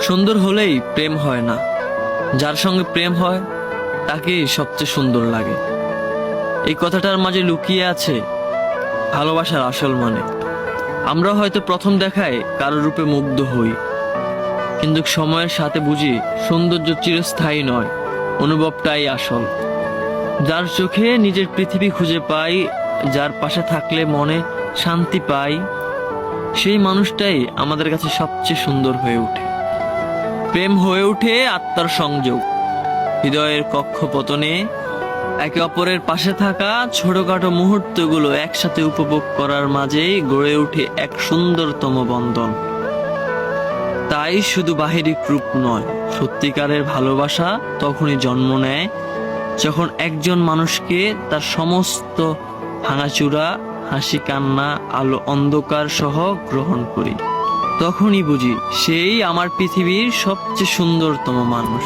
সুন্দর হলেই প্রেম হয় না, যার সঙ্গে প্রেম হয় তাকেই সবচেয়ে সুন্দর লাগে। এই কথাটার মাঝে লুকিয়ে আছে ভালোবাসার আসল মানে। আমরা হয়তো প্রথম দেখায় কারো রূপে মুগ্ধ হই, কিন্তু সময়ের সাথে বুঝি সৌন্দর্য চিরস্থায়ী নয়, অনুভবটাই আসল। যার চোখে নিজের পৃথিবী খুঁজে পাই, যার পাশে থাকলে মনে শান্তি পাই, সেই মানুষটাই আমাদের কাছে সবচেয়ে সুন্দর হয়ে ওঠে। প্রেম হয়ে ওঠে আত্মার সংযোগ, হৃদয়ের কক্ষপতনে একে অপরের পাশে থাকা ছোটখাটো মুহূর্তগুলো একসাথে উপভোগ করার মাঝেই গড়ে ওঠে এক সুন্দরতম বন্ধন। তাই শুধু বাহিরিক রূপ নয়, সত্যিকারের ভালোবাসা তখনই জন্ম নেয় যখন একজন মানুষকে তার সমস্ত ভাঙাচুরা, হাসি, কান্না, আলো, অন্ধকার সহ গ্রহণ করি। তখনই বুঝি সেই আমার পৃথিবীর সবচেয়ে সুন্দরতম মানুষ।